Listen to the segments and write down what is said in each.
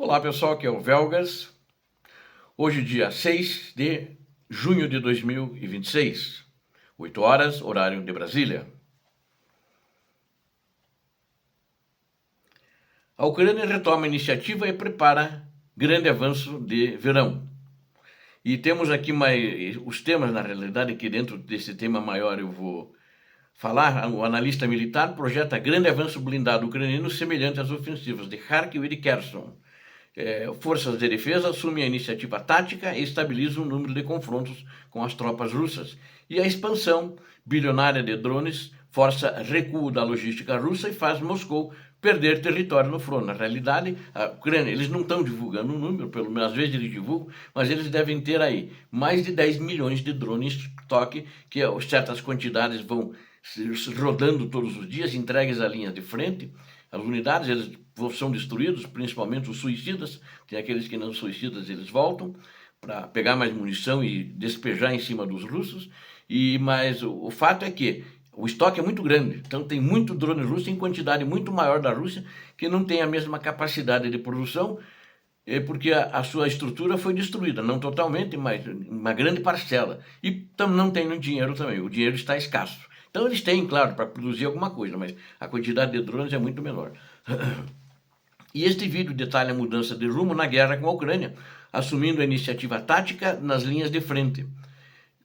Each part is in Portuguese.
Olá pessoal, aqui é o Velgas. Hoje, dia 6 de junho de 2026, 8 horas, horário de Brasília. A Ucrânia retoma a iniciativa e prepara grande avanço de verão. E temos aqui os temas, na realidade, que dentro desse tema maior eu vou falar. O analista militar projeta grande avanço blindado ucraniano semelhante às ofensivas de Kharkiv e de Kherson. Forças de defesa assumem a iniciativa tática e estabilizam o número de confrontos com as tropas russas. E a expansão bilionária de drones força recuo da logística russa e faz Moscou perder território no front. Na realidade, a Ucrânia, eles não estão divulgando o número, pelo menos às vezes eles divulgam, mas eles devem ter aí mais de 10 milhões de drones em estoque, que certas quantidades vão rodando todos os dias, entregues à linha de frente. As unidades eles são destruídos, principalmente os suicidas. Tem aqueles que não suicidas, eles voltam para pegar mais munição e despejar em cima dos russos. Mas o fato é que o estoque é muito grande, então tem muito drone russo em quantidade muito maior da Rússia, que não tem a mesma capacidade de produção, porque a sua estrutura foi destruída, não totalmente, mas uma grande parcela. E não tem dinheiro também, o dinheiro está escasso. Então eles têm, claro, para produzir alguma coisa, mas a quantidade de drones é muito menor. E este vídeo detalha a mudança de rumo na guerra com a Ucrânia, assumindo a iniciativa tática nas linhas de frente,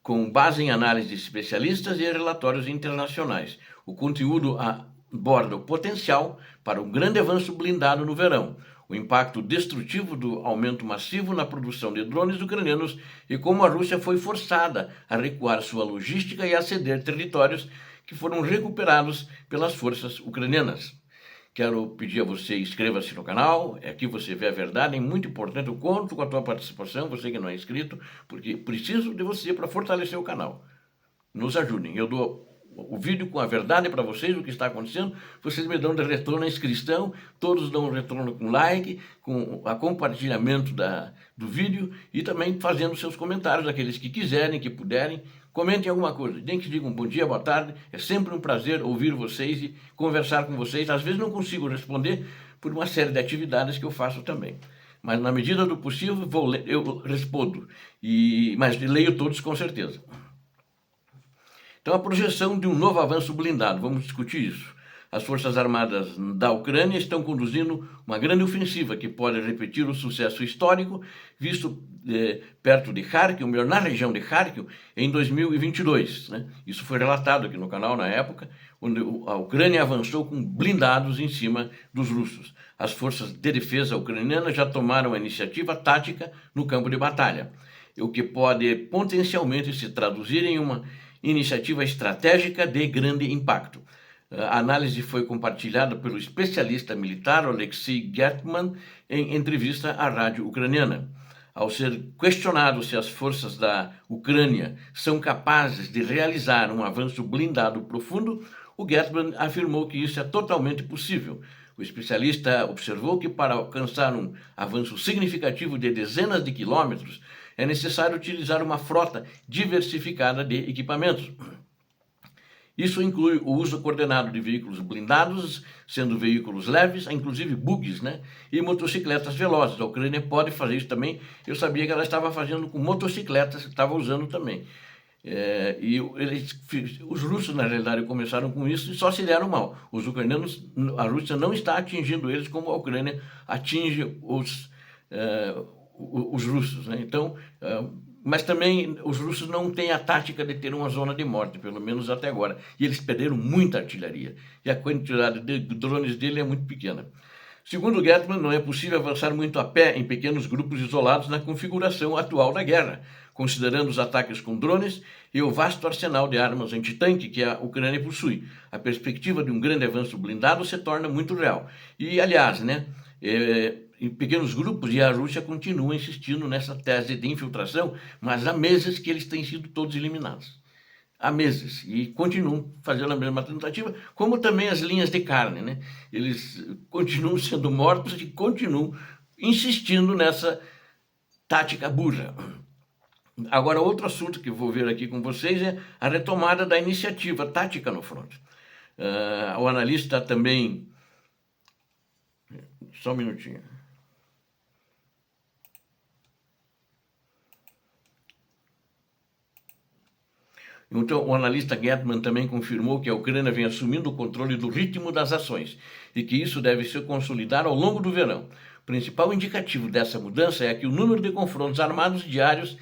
com base em análise de especialistas e relatórios internacionais. O conteúdo aborda o potencial para um grande avanço blindado no verão, o impacto destrutivo do aumento massivo na produção de drones ucranianos e como a Rússia foi forçada a recuar sua logística e a ceder territórios que foram recuperados pelas forças ucranianas. Quero pedir a você, inscreva-se no canal, aqui você vê a verdade, é muito importante, eu conto com a tua participação, você que não é inscrito, porque preciso de você para fortalecer o canal. Nos ajudem, eu dou o vídeo com a verdade para vocês, o que está acontecendo, vocês me dão de retorno a inscrição, todos dão um retorno com like, com a compartilhamento do vídeo e também fazendo seus comentários, aqueles que quiserem, que puderem, comentem alguma coisa, nem que digam bom dia, boa tarde, é sempre um prazer ouvir vocês e conversar com vocês, às vezes não consigo responder por uma série de atividades que eu faço também. Mas na medida do possível eu respondo, mas leio todos com certeza. Então, a projeção de um novo avanço blindado, vamos discutir isso. As Forças Armadas da Ucrânia estão conduzindo uma grande ofensiva que pode repetir o sucesso histórico visto perto de Kharkiv, ou melhor, na região de Kharkiv, em 2022. Né? Isso foi relatado aqui no canal na época, onde a Ucrânia avançou com blindados em cima dos russos. As forças de defesa ucranianas já tomaram a iniciativa tática no campo de batalha, o que pode potencialmente se traduzir em uma iniciativa estratégica de grande impacto. A análise foi compartilhada pelo especialista militar Alexei Gertman em entrevista à rádio ucraniana. Ao ser questionado se as forças da Ucrânia são capazes de realizar um avanço blindado profundo, o Gertman afirmou que isso é totalmente possível. O especialista observou que para alcançar um avanço significativo de dezenas de quilômetros, é necessário utilizar uma frota diversificada de equipamentos. Isso inclui o uso coordenado de veículos blindados, sendo veículos leves, inclusive bugs, né? E motocicletas velozes. A Ucrânia pode fazer isso também. Eu sabia que ela estava fazendo com motocicletas, estava usando também. Os russos, na realidade, começaram com isso e só se deram mal. Os ucranianos, a Rússia não está atingindo eles como a Ucrânia atinge os russos, né? Então, mas também os russos não têm a tática de ter uma zona de morte, pelo menos até agora. E eles perderam muita artilharia. E a quantidade de drones dele é muito pequena. Segundo Gertman, não é possível avançar muito a pé em pequenos grupos isolados na configuração atual da guerra, considerando os ataques com drones e o vasto arsenal de armas antitanque que a Ucrânia possui. A perspectiva de um grande avanço blindado se torna muito real. E, aliás, né, em pequenos grupos, e a Rússia continua insistindo nessa tese de infiltração, mas há meses que eles têm sido todos eliminados. Há meses, e continuam fazendo a mesma tentativa, como também as linhas de carne, né? Eles continuam sendo mortos e continuam insistindo nessa tática burra. Agora, outro assunto que vou ver aqui com vocês é a retomada da iniciativa tática no fronte. O analista também... Só um minutinho. Então, o analista Getman também confirmou que a Ucrânia vem assumindo o controle do ritmo das ações e que isso deve se consolidar ao longo do verão. O principal indicativo dessa mudança é que o número de confrontos armados diários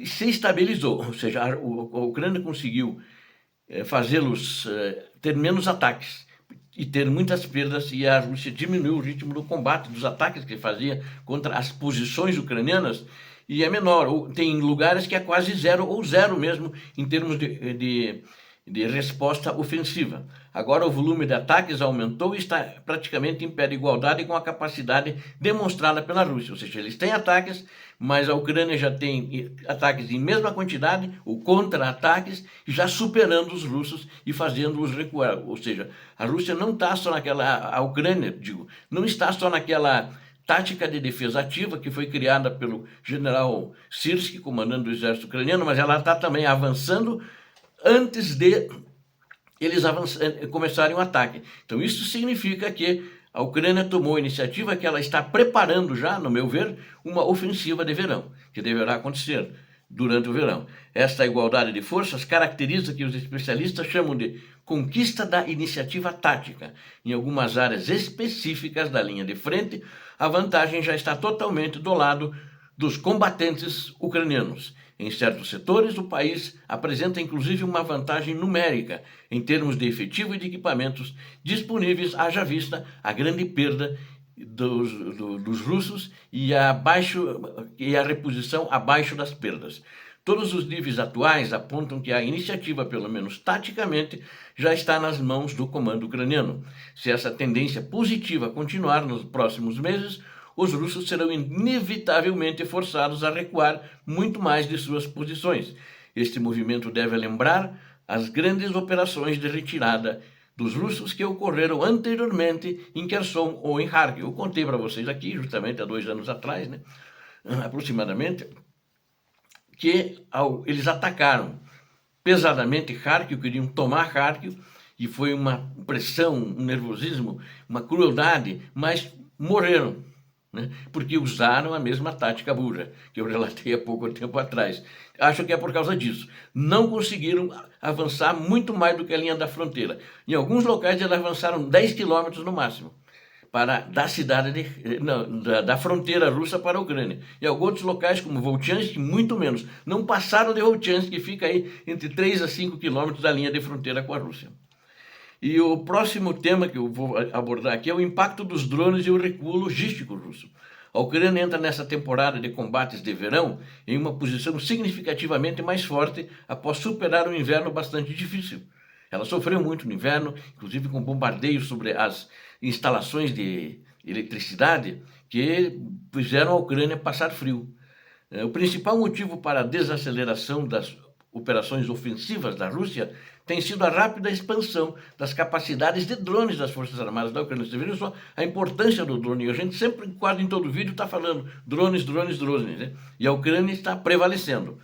se estabilizou, ou seja, a Ucrânia conseguiu fazê-los ter menos ataques e ter muitas perdas, e a Rússia diminuiu o ritmo do combate, dos ataques que fazia contra as posições ucranianas, e é menor. Tem lugares que é quase zero, ou zero mesmo, em termos de resposta ofensiva. Agora o volume de ataques aumentou e está praticamente em pé de igualdade com a capacidade demonstrada pela Rússia. Ou seja, eles têm ataques, mas a Ucrânia já tem ataques em mesma quantidade, ou contra-ataques, já superando os russos e fazendo-os recuar. Ou seja, a Rússia não está só naquela... A Ucrânia, digo, não está só naquela tática de defesa ativa que foi criada pelo general Syrskyi, comandando o exército ucraniano, mas ela está também avançando antes de eles começarem o ataque. Então isso significa que a Ucrânia tomou a iniciativa, que ela está preparando já, no meu ver, uma ofensiva de verão, que deverá acontecer durante o verão. Esta igualdade de forças caracteriza o que os especialistas chamam de conquista da iniciativa tática. Em algumas áreas específicas da linha de frente, a vantagem já está totalmente do lado dos combatentes ucranianos. Em certos setores, o país apresenta inclusive uma vantagem numérica em termos de efetivo e de equipamentos disponíveis, haja vista a grande perda dos russos e a reposição abaixo das perdas. Todos os níveis atuais apontam que a iniciativa, pelo menos taticamente, já está nas mãos do comando ucraniano. Se essa tendência positiva continuar nos próximos meses, os russos serão inevitavelmente forçados a recuar muito mais de suas posições. Este movimento deve lembrar as grandes operações de retirada dos russos que ocorreram anteriormente em Kherson ou em Kharkiv. Eu contei para vocês aqui, justamente há 2 anos atrás, né, aproximadamente, que eles atacaram pesadamente Kharkiv, queriam tomar Kharkiv, e foi uma pressão, um nervosismo, uma crueldade, mas morreram, né? Porque usaram a mesma tática burra que eu relatei há pouco tempo atrás. Acho que é por causa disso. Não conseguiram avançar muito mais do que a linha da fronteira. Em alguns locais eles avançaram 10 quilômetros no máximo da cidade da fronteira russa para a Ucrânia. Em alguns outros locais, como Volchansk, muito menos. Não passaram de Volchansk, que fica aí entre 3 a 5 quilômetros da linha de fronteira com a Rússia. E o próximo tema que eu vou abordar aqui é o impacto dos drones e o recuo logístico russo. A Ucrânia entra nessa temporada de combates de verão em uma posição significativamente mais forte após superar um inverno bastante difícil. Ela sofreu muito no inverno, inclusive com bombardeios sobre as instalações de eletricidade que fizeram a Ucrânia passar frio. O principal motivo para a desaceleração das operações ofensivas da Rússia tem sido a rápida expansão das capacidades de drones das Forças Armadas da Ucrânia. Você vê só a importância do drone. A gente sempre, quase em todo vídeo, está falando drones, né? E a Ucrânia está prevalecendo.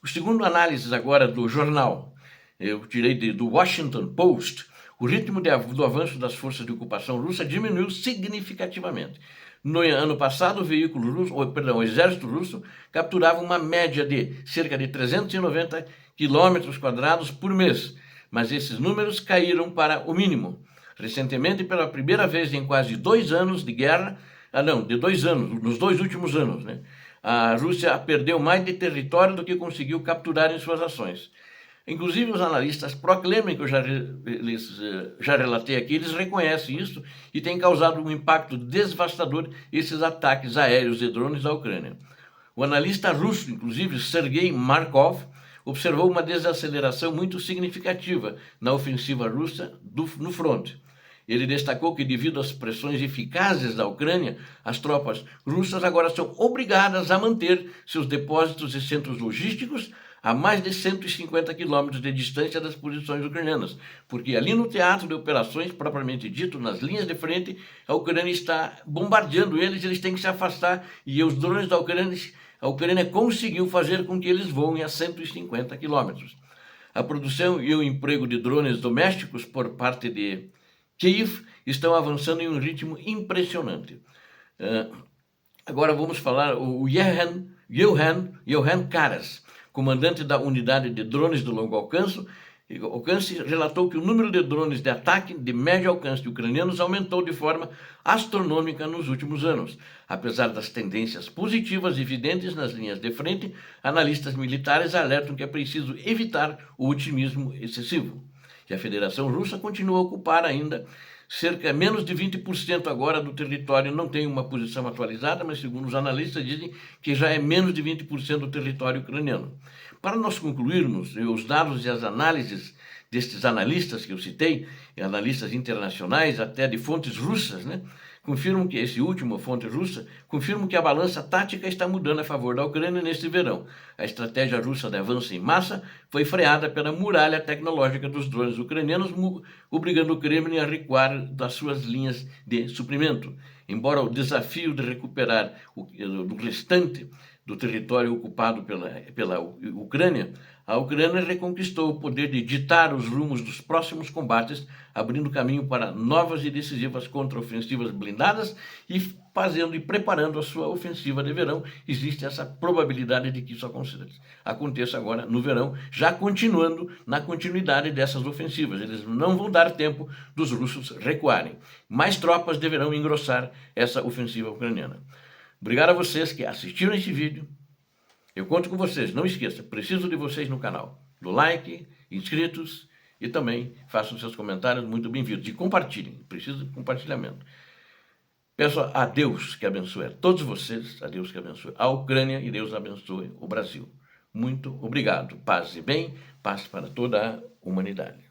O segundo análise agora do jornal, eu tirei do Washington Post, o ritmo do avanço das forças de ocupação russa diminuiu significativamente. No ano passado, o exército russo capturava uma média de cerca de 390 quilômetros quadrados por mês, mas esses números caíram para o mínimo. Recentemente, pela primeira vez em quase 2 anos de guerra, nos 2 últimos anos, né, a Rússia perdeu mais de território do que conseguiu capturar em suas ações. Inclusive os analistas pro-Kremlin, que eu já relatei aqui, eles reconhecem isso e tem causado um impacto devastador esses ataques aéreos e drones da Ucrânia. O analista russo, inclusive Sergei Markov, observou uma desaceleração muito significativa na ofensiva russa no fronte. Ele destacou que, devido às pressões eficazes da Ucrânia, as tropas russas agora são obrigadas a manter seus depósitos e centros logísticos a mais de 150 quilômetros de distância das posições ucranianas, porque ali no teatro de operações, propriamente dito, nas linhas de frente, a Ucrânia está bombardeando eles têm que se afastar, e os drones da Ucrânia, a Ucrânia conseguiu fazer com que eles voem a 150 quilômetros. A produção e o emprego de drones domésticos por parte de Kiev estão avançando em um ritmo impressionante. Agora vamos falar o Johan Karas, comandante da unidade de drones de longo alcance, relatou que o número de drones de ataque de médio alcance ucranianos aumentou de forma astronômica nos últimos anos. Apesar das tendências positivas evidentes nas linhas de frente, analistas militares alertam que é preciso evitar o otimismo excessivo. E a Federação Russa continua a ocupar ainda menos de 20% agora do território. Não tem uma posição atualizada, mas segundo os analistas dizem que já é menos de 20% do território ucraniano. Para nós concluirmos, os dados e as análises destes analistas que eu citei, analistas internacionais, até de fontes russas, confirmam que, esse último, fonte russa, confirmam que a balança tática está mudando a favor da Ucrânia neste verão. A estratégia russa de avanço em massa foi freada pela muralha tecnológica dos drones ucranianos, obrigando o Kremlin a recuar das suas linhas de suprimento. Embora o desafio de recuperar o restante do território ocupado pela Ucrânia, a Ucrânia reconquistou o poder de ditar os rumos dos próximos combates, abrindo caminho para novas e decisivas contraofensivas blindadas e preparando a sua ofensiva de verão. Existe essa probabilidade de que isso aconteça agora no verão, já continuando na continuidade dessas ofensivas. Eles não vão dar tempo dos russos recuarem. Mais tropas deverão engrossar essa ofensiva ucraniana. Obrigado a vocês que assistiram esse vídeo. Eu conto com vocês. Não esqueça, preciso de vocês no canal. Do like, inscritos e também façam seus comentários muito bem-vindos. E compartilhem. Preciso de compartilhamento. Peço a Deus que abençoe a todos vocês, a Deus que abençoe a Ucrânia e Deus abençoe o Brasil. Muito obrigado. Paz e bem, paz para toda a humanidade.